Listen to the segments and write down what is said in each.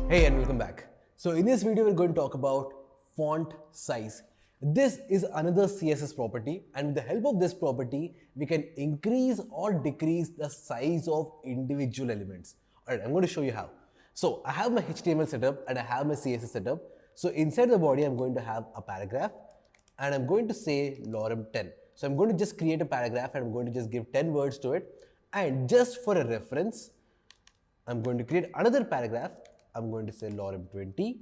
Hey and welcome back. So in this video we're going to talk about font size. This is another CSS property, and with the help of this property we can increase or decrease the size of individual elements. Alright, I'm going to show you how. So I have my HTML setup and I have my CSS setup. So inside the body I'm going to have a paragraph and I'm going to say lorem 10. So I'm going to just create a paragraph and I'm going to just give 10 words to it, and just for a reference I'm going to create another paragraph. I'm going to say lorem 20,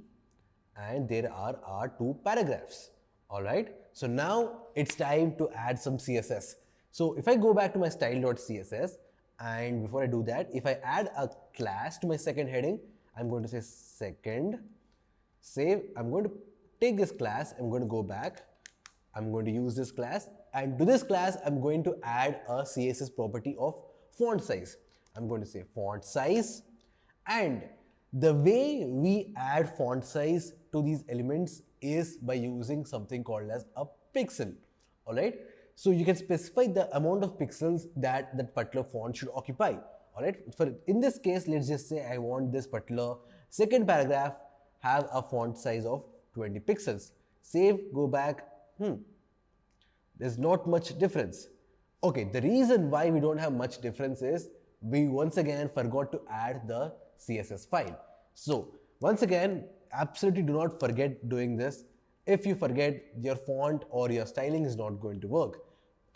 and there are our two paragraphs. All right. So now it's time to add some CSS. So if I go back to my style.css, and before I do that, if I add a class to my second heading, I'm going to say second, save. I'm going to take this class. I'm going to go back. I'm going to use this class, and to this class, I'm going to add a CSS property of font size. I'm going to say font size, and the way we add font size to these elements is by using something called as a pixel. All right. So you can specify the amount of pixels that that particular font should occupy. All right. For in this case, let's just say I want this particular second paragraph have a font size of 20 pixels. Save, go back. There's not much difference. Okay, the reason why we don't have much difference is we once again forgot to add the CSS file. So once again, absolutely do not forget doing this. If you forget, your font or your styling is not going to work.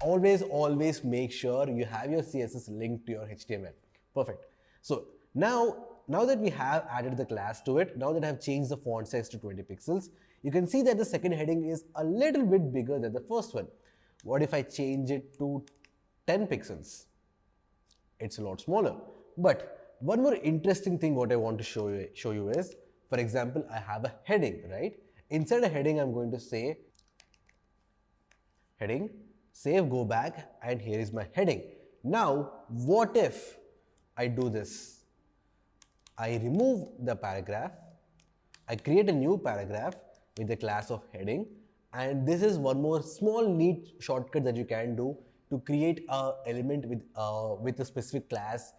Always make sure you have your CSS linked to your HTML. Perfect. So now that we have added the class to it, now that I have changed the font size to 20 pixels, you can see that the second heading is a little bit bigger than the first one. What if I change it to 10 pixels? It's a lot smaller. But one more interesting thing what I want to show you is, for example, I have a heading, right? Inside a heading, I'm going to say heading, save, go back, and here is my heading. Now, what if I do this? I remove the paragraph, I create a new paragraph with the class of heading, and this is one more small neat shortcut that you can do to create a element with a specific class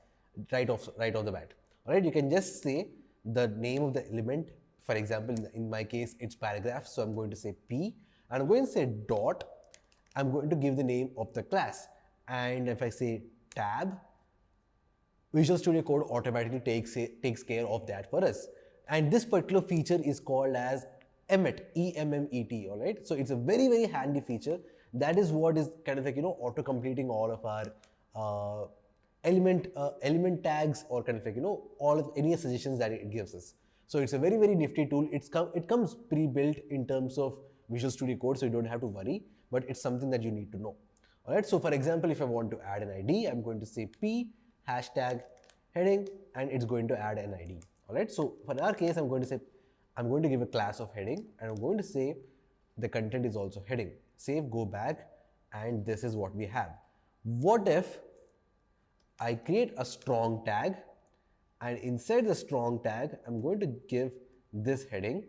right off the bat. All right, you can just say the name of the element. For example, in my case, it's paragraph, so I'm going to say P, and I'm going to say dot. I'm going to give the name of the class, and if I say tab, Visual Studio Code automatically takes care of that for us. And this particular feature is called as emmet, E-M-M-E-T. All right, so it's a very handy feature. That is what is kind of like, auto completing all of our element tags, or kind of like, all of any suggestions that it gives us. So it's a very nifty tool. It comes pre-built in terms of Visual Studio Code, so you don't have to worry, but it's something that you need to know. All right. So for example, if I want to add an ID, I'm going to say P hashtag heading, and it's going to add an ID. All right. So for our case, I'm going to give a class of heading, and I'm going to say the content is also heading. Save, go back, and this is what we have. What if I create a strong tag, and inside the strong tag, I'm going to give this heading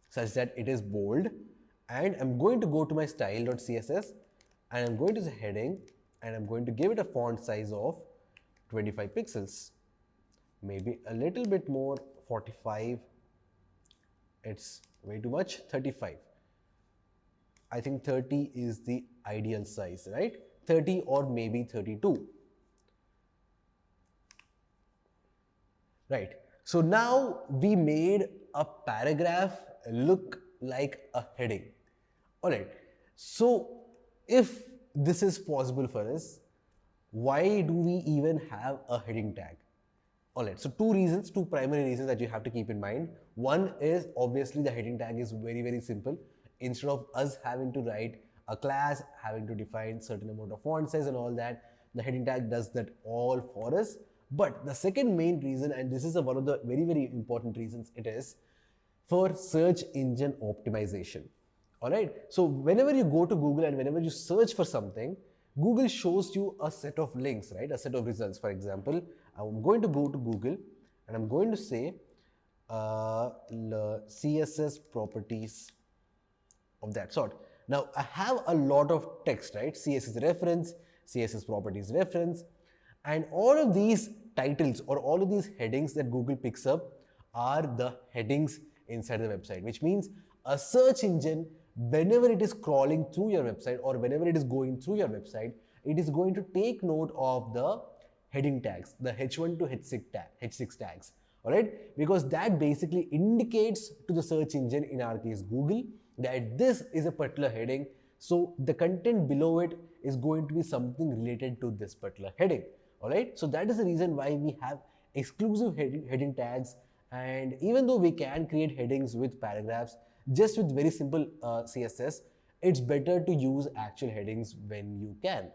such that it is bold, and I'm going to go to my style.css, and I'm going to say heading, and I'm going to give it a font size of 25 pixels, maybe a little bit more. 45, it's way too much. 35. I think 30 is the ideal size, right? 30 or maybe 32. Right. So now we made a paragraph look like a heading. All right. So if this is possible for us, why do we even have a heading tag? All right. So two primary reasons that you have to keep in mind. One is obviously the heading tag is very simple. Instead of us having to write a class, having to define certain amount of font size and all that, the heading tag does that all for us. But the second main reason, and this is one of the very important reasons, it is for search engine optimization. All right. So whenever you go to Google and whenever you search for something, Google shows you a set of links, right? A set of results. For example, I'm going to go to Google and I'm going to say CSS properties of that sort. Now I have a lot of text, right? CSS reference, CSS properties reference, and all of these titles or all of these headings that Google picks up are the headings inside the website, which means a search engine, whenever it is crawling through your website or whenever it is going through your website, it is going to take note of the heading tags, the H1 to H6 tags, all right? Because that basically indicates to the search engine, in our case Google, that this is a particular heading. So the content below it is going to be something related to this particular heading, all right? So that is the reason why we have exclusive heading tags. And even though we can create headings with paragraphs just with very simple CSS, it's better to use actual headings when you can.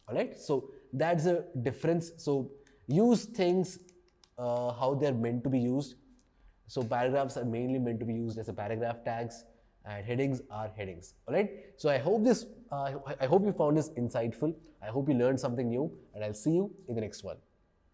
All right, so that's a difference. So use things how they're meant to be used. So paragraphs are mainly meant to be used as a paragraph tags, and headings are headings. All right, so I hope I hope you found this insightful. I hope you learned something new, and I'll see you in the next one.